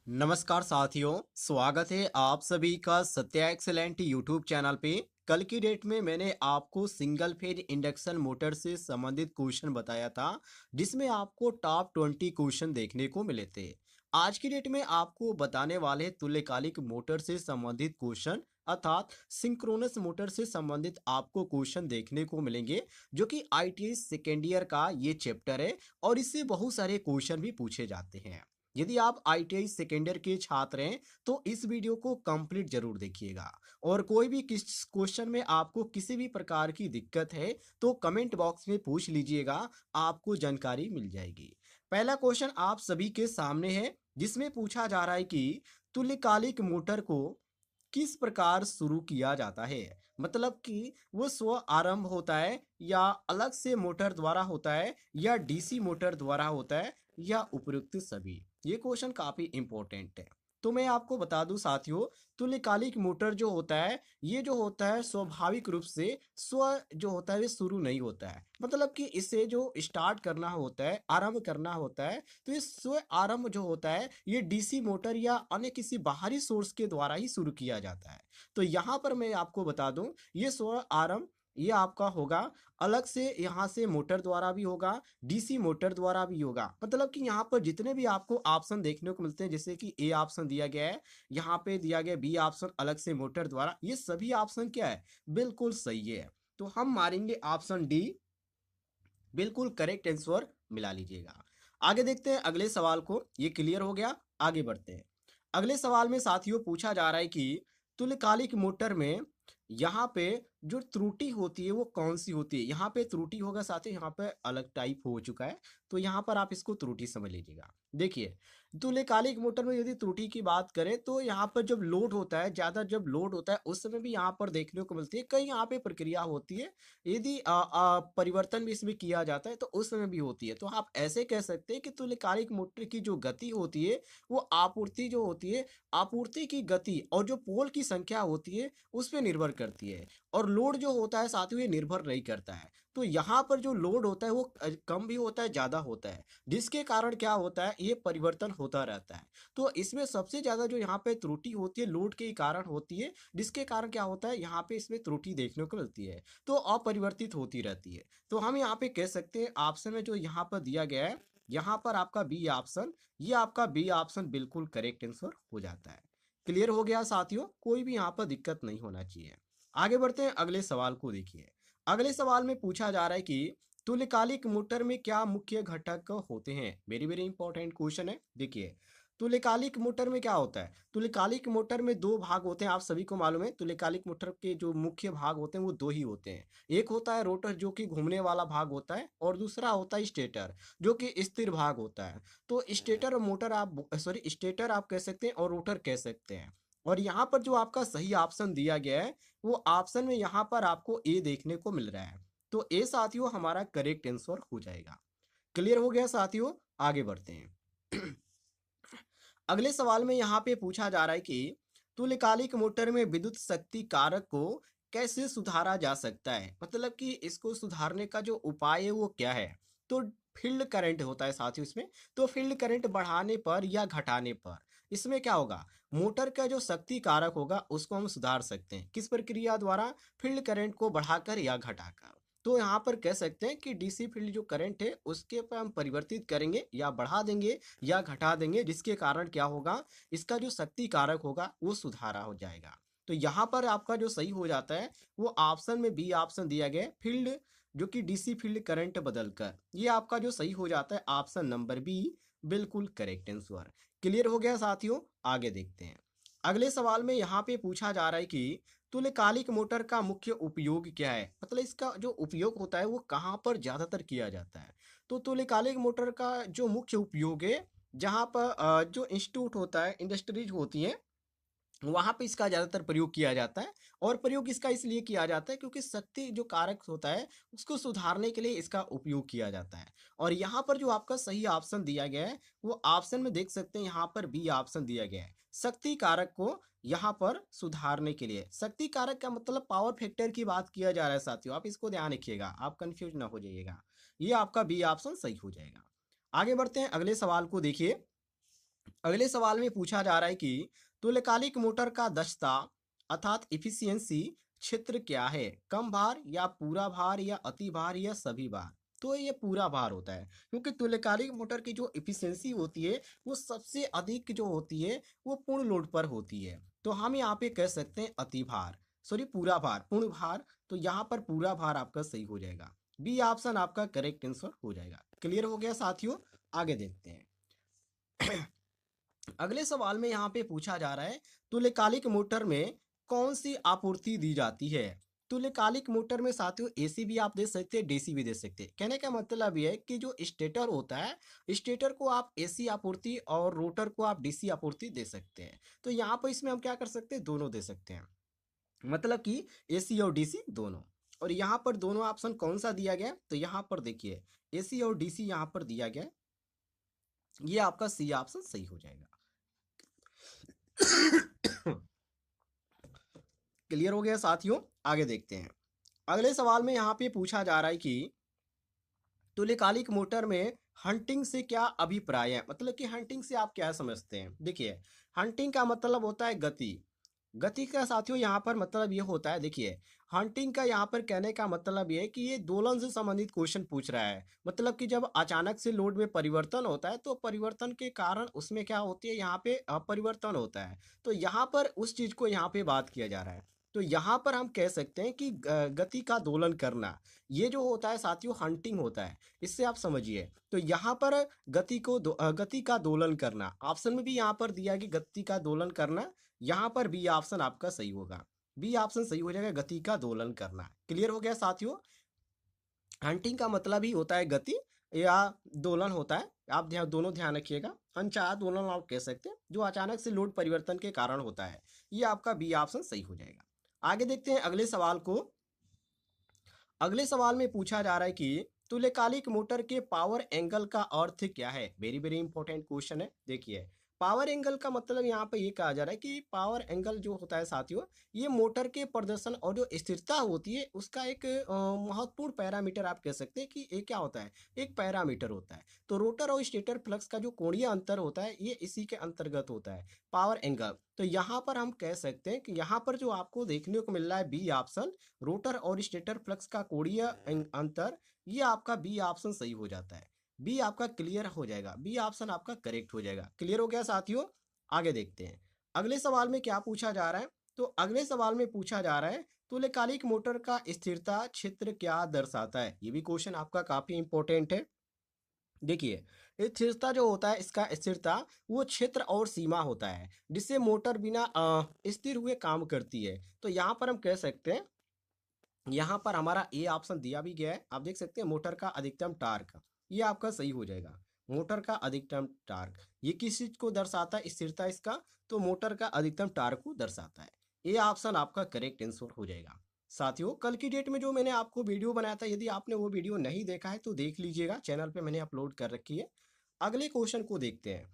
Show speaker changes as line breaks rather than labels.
नमस्कार साथियों, स्वागत है आप सभी का सत्या एक्सेलेंट यूट्यूब चैनल पे। कल की डेट में मैंने आपको सिंगल फेज इंडक्शन मोटर से संबंधित क्वेश्चन बताया था, जिसमें आपको टॉप 20 क्वेश्चन देखने को मिले थे। आज की डेट में आपको बताने वाले तुल्यकालिक मोटर से संबंधित क्वेश्चन अर्थात सिंक्रोनस मोटर से संबंधित आपको क्वेश्चन देखने को मिलेंगे, जो कि आईटीआई सेकेंड ईयर का ये चैप्टर है और इससे बहुत सारे क्वेश्चन भी पूछे जाते हैं। यदि आप आईटीआई सेकेंड ईयर के छात्र हैं तो इस वीडियो को कंप्लीट जरूर देखिएगा। और कोई भी किस क्वेश्चन में आपको किसी भी प्रकार की दिक्कत है तो कमेंट बॉक्स में पूछ लीजिएगा, आपको जानकारी मिल जाएगी। पहला क्वेश्चन आप सभी के सामने है, जिसमें पूछा जा रहा है कि तुल्यकालिक मोटर को किस प्रकार शुरू किया जाता है। मतलब कि वो स्व आरंभ होता है या अलग से मोटर द्वारा होता है या डीसी मोटर द्वारा होता है या उपयुक्त सभी। ये क्वेश्चन काफी इंपॉर्टेंट है। तो मैं आपको बता दूं साथियों, तुल्यकालिक मोटर जो होता है ये जो होता है स्वाभाविक रूप से स्व जो होता है ये शुरू नहीं होता है। मतलब कि इसे जो स्टार्ट करना होता है, आरंभ करना होता है, तो ये स्व आरंभ जो होता है ये डीसी मोटर या अन्य किसी बाहरी सोर्स के द्वारा ही शुरू किया जाता है। तो यहाँ पर मैं आपको बता दूं, ये स्व आरंभ ये आपका होगा अलग से, यहाँ से मोटर द्वारा भी होगा, डीसी मोटर द्वारा भी होगा। मतलब कि यहाँ पर जितने भी आपको ऑप्शन देखने को मिलते हैं, जैसे कि ए ऑप्शन दिया गया है, यहाँ पे दिया गया बी ऑप्शन अलग से मोटर द्वारा, ये सभी ऑप्शन क्या है, बिल्कुल सही है। तो हम मारेंगे ऑप्शन डी, बिल्कुल करेक्ट आंसर मिला लीजिएगा। आगे देखते हैं अगले सवाल को, ये क्लियर हो गया। आगे बढ़ते हैं। अगले सवाल में साथियों पूछा जा रहा है कि तुल्यकालिक मोटर में यहाँ पे जो त्रुटि होती है वो कौन सी होती है। यहाँ पे त्रुटि होगा साथियों, यहाँ पे अलग टाइप हो चुका है, तो यहाँ पर आप इसको त्रुटि समझ लीजिएगा। देखिए, तुल्यकालिक मोटर में यदि त्रुटि की बात करें तो यहाँ पर जब लोड होता है, ज्यादा जब लोड होता है उस समय भी यहाँ पर देखने को मिलती है, कई यहाँ पे प्रक्रिया होती है। यदि परिवर्तन भी इसमें किया जाता है तो उस समय भी होती है। तो आप ऐसे कह सकते हैं कि तुल्यकालिक मोटर की जो गति होती है वो आपूर्ति जो होती है, आपूर्ति की गति और जो पोल की संख्या होती है उस पर निर्भर करती है। और लोड जो होता है साथियों ये निर्भर नहीं करता है। तो यहाँ पर जो लोड होता है वो कम भी होता है, ज्यादा होता है, जिसके कारण क्या होता है ये परिवर्तन होता रहता है। तो इसमें सबसे ज्यादा जो यहाँ पे त्रुटि होती है लोड के ही कारण होती है, जिसके कारण क्या होता है यहाँ पे इसमें त्रुटि देखने को मिलती है, तो अपरिवर्तित होती रहती है। तो हम यहाँ पे कह सकते हैं ऑप्शन में जो यहाँ पर दिया गया है, यहाँ पर आपका बी ऑप्शन, ये आपका बी ऑप्शन बिल्कुल करेक्ट आंसर हो जाता है। क्लियर हो गया साथियों, कोई भी यहाँ पर दिक्कत नहीं होना चाहिए। आगे बढ़ते हैं अगले सवाल को। देखिए, अगले सवाल में पूछा जा रहा है कि तुल्यकालिक मोटर में क्या मुख्य घटक होते हैं। वेरी वेरी इंपॉर्टेंट क्वेश्चन है। देखिए, तुल्यकालिक मोटर में क्या होता है, तुल्यकालिक मोटर में दो भाग होते हैं, आप सभी को मालूम है। तुल्यकालिक मोटर के जो मुख्य भाग होते हैं वो दो ही होते हैं। एक होता है रोटर जो कि घूमने वाला भाग होता है, और दूसरा होता है स्टेटर जो कि स्थिर भाग होता है। तो स्टेटर और मोटर आप सॉरी स्टेटर आप कह सकते हैं और रोटर कह सकते हैं। और यहाँ पर जो आपका सही ऑप्शन दिया गया है वो ऑप्शन में यहाँ पर आपको ए देखने को मिल रहा है। तो ए साथियों हमारा करेक्ट आंसर हो जाएगा। क्लियर हो गया साथियों, आगे बढ़ते हैं। अगले सवाल में यहाँ पे पूछा जा रहा है कि तुल्यकालिक मोटर में विद्युत शक्ति कारक को कैसे सुधारा जा सकता है। मतलब कि इसको सुधारने का जो उपाय है वो क्या है। तो फील्ड करंट होता है साथियों इसमें, तो फील्ड करंट बढ़ाने पर या घटाने पर इसमें क्या होगा, मोटर का जो शक्ति कारक होगा उसको हम सुधार सकते हैं। किस प्रक्रिया द्वारा, फील्ड करंट को बढ़ाकर या घटाकर। तो यहाँ पर कह सकते हैं कि डीसी फील्ड जो करंट है उसके पर हम परिवर्तित करेंगे या बढ़ा देंगे या घटा देंगे, जिसके कारण क्या होगा, इसका जो शक्ति कारक होगा वो सुधारा हो जाएगा। तो यहाँ पर आपका जो सही हो जाता है वो ऑप्शन में बी ऑप्शन दिया गया है, फील्ड जो कि डीसी फील्ड करंट बदलकर, ये आपका जो सही हो जाता है ऑप्शन नंबर बी, बिल्कुल करेक्ट आंसर। क्लियर हो गया साथियों, आगे देखते हैं। अगले सवाल में यहाँ पे पूछा जा रहा है कि तुल्यकालिक मोटर का मुख्य उपयोग क्या है। मतलब इसका जो उपयोग होता है वो कहाँ पर ज्यादातर किया जाता है। तो तुल्यकालिक मोटर का जो मुख्य उपयोग है, जहाँ पर जो इंस्टीट्यूट होता है, इंडस्ट्रीज होती है, वहां पे इसका ज्यादातर प्रयोग किया जाता है। और प्रयोग इसका इसलिए किया जाता है क्योंकि शक्ति जो कारक होता है उसको सुधारने के लिए इसका उपयोग किया जाता है। और यहाँ पर जो आपका सही ऑप्शन दिया गया है वो ऑप्शन में देख सकते हैं, यहाँ पर बी ऑप्शन दिया गया है, शक्ति कारक को यहाँ पर सुधारने के लिए। शक्ति कारक का मतलब पावर फैक्टर की बात किया जा रहा है साथियों, आप इसको ध्यान रखिएगा, आप कंफ्यूज ना हो जाइएगा। ये आपका बी ऑप्शन सही हो जाएगा। आगे बढ़ते हैं अगले सवाल को। देखिए, अगले सवाल में पूछा जा रहा है कि तुल्यकालिक मोटर का दक्षता अर्थात इफिशियंसी क्षेत्र क्या है? कम भार या पूरा भार या अति भार या सभी भार? तो ये पूरा भार होता है, क्योंकि तुल्यकालिक मोटर की जो इफिशियंसी होती है वो सबसे अधिक जो होती है वो पूर्ण लोड पर होती है। तो हम यहाँ पे कह सकते हैं अति भार, सॉरी पूरा भार, पूर्ण भार। तो यहाँ पर पूरा भार आपका सही हो जाएगा। बी ऑप्शन आपका करेक्ट आंसर हो जाएगा। क्लियर हो गया साथियों? आगे देखते हैं। अगले सवाल में यहाँ पे पूछा जा रहा है तुल्यकालिक मोटर में कौन सी आपूर्ति दी जाती है? तुल्यकालिक मोटर में साथियों एसी भी आप दे सकते हैं, डीसी भी दे सकते हैं। कहने का मतलब ये है कि जो स्टेटर होता है, स्टेटर को आप एसी आपूर्ति और रोटर को आप डीसी आपूर्ति दे सकते हैं। तो यहाँ पर इसमें हम क्या कर सकते हैं, दोनों दे सकते हैं, मतलब कि एसी और डीसी दोनों। और यहाँ पर दोनों ऑप्शन कौन सा दिया गया? तो यहाँ पर देखिए एसी और डीसी यहाँ पर दिया गया, ये आपका सी ऑप्शन सही हो जाएगा। क्लियर हो गया साथियों? आगे देखते हैं। अगले सवाल में यहाँ पे पूछा जा रहा है कि तुल्यकालिक मोटर में हंटिंग से क्या अभिप्राय है? मतलब कि हंटिंग से आप क्या समझते हैं? देखिए हंटिंग का मतलब होता है गति। गति का साथियों यहाँ पर मतलब ये होता है, देखिए हंटिंग का यहाँ पर कहने का मतलब ये है कि ये दोलन से संबंधित क्वेश्चन पूछ रहा है। मतलब कि जब अचानक से लोड में परिवर्तन होता है तो परिवर्तन के कारण उसमें क्या होती है, यहाँ पे अपरिवर्तन होता है। तो यहाँ पर उस चीज को यहाँ पे बात किया जा रहा है। तो यहाँ पर हम कह सकते हैं कि गति का दोलन करना, ये जो होता है साथियों हंटिंग होता है। इससे आप समझिए। तो यहाँ पर गति का दोलन करना, ऑप्शन में भी यहाँ पर दिया है कि गति का दोलन करना, यहाँ पर बी ऑप्शन आपका सही होगा। बी ऑप्शन सही हो जाएगा, गति का दोलन करना। क्लियर हो गया साथियों? हंटिंग का मतलब ही होता है गति या दोलन होता है। आप दोनों ध्यान रखिएगा। अनचाहा दोलन आप कह सकते हैं, जो अचानक से लोड परिवर्तन के कारण होता है। ये आपका बी ऑप्शन सही हो जाएगा। आगे देखते हैं अगले सवाल को। अगले सवाल में पूछा जा रहा है कि तुल्यकालिक मोटर के पावर एंगल का अर्थ क्या है? वेरी वेरी इंपॉर्टेंट क्वेश्चन है। देखिए पावर एंगल का मतलब यहाँ पे ये कहा जा रहा है कि पावर एंगल जो होता है साथियों, ये मोटर के प्रदर्शन और जो स्थिरता होती है उसका एक महत्वपूर्ण पैरामीटर आप कह सकते हैं कि ये क्या होता है, एक पैरामीटर होता है। तो रोटर और स्टेटर फ्लक्स का जो कोणीय अंतर होता है ये इसी के अंतर्गत होता है, पावर एंगल। तो यहाँ पर हम कह सकते हैं कि यहाँ पर जो आपको देखने को मिल रहा है बी ऑप्शन, रोटर और स्टेटर फ्लक्स का कोणीय अंतर, ये आपका बी ऑप्शन सही हो जाता है। बी आपका क्लियर हो जाएगा, बी ऑप्शन आपका करेक्ट हो जाएगा। क्लियर हो गया साथियों? आगे देखते हैं अगले सवाल में क्या पूछा जा रहा है। तो अगले सवाल में पूछा जा रहा है तुल्यकालिक मोटर का स्थिरता क्षेत्र क्या दर्शाता है? ये भी क्वेश्चन आपका काफी इंपॉर्टेंट है। देखिए स्थिरता जो होता है, इसका स्थिरता वो क्षेत्र और सीमा होता है जिससे मोटर बिना स्थिर हुए काम करती है। तो यहाँ पर हम कह सकते हैं, यहाँ पर हमारा ए ऑप्शन दिया भी गया है, आप देख सकते हैं मोटर का अधिकतम टार्क, ये आपका सही हो जाएगा। मोटर का अधिकतम टार्क ये किस चीज को दर्शाता है, स्थिरता इसका? तो मोटर का अधिकतम टार्क को दर्शाता है। ए ऑप्शन आपका करेक्ट आंसर हो जाएगा। साथियों कल की डेट में जो मैंने आपको वीडियो बनाया था, यदि आपने वो वीडियो नहीं देखा है तो देख लीजिएगा, चैनल पे मैंने अपलोड कर रखी है। अगले क्वेश्चन को देखते हैं।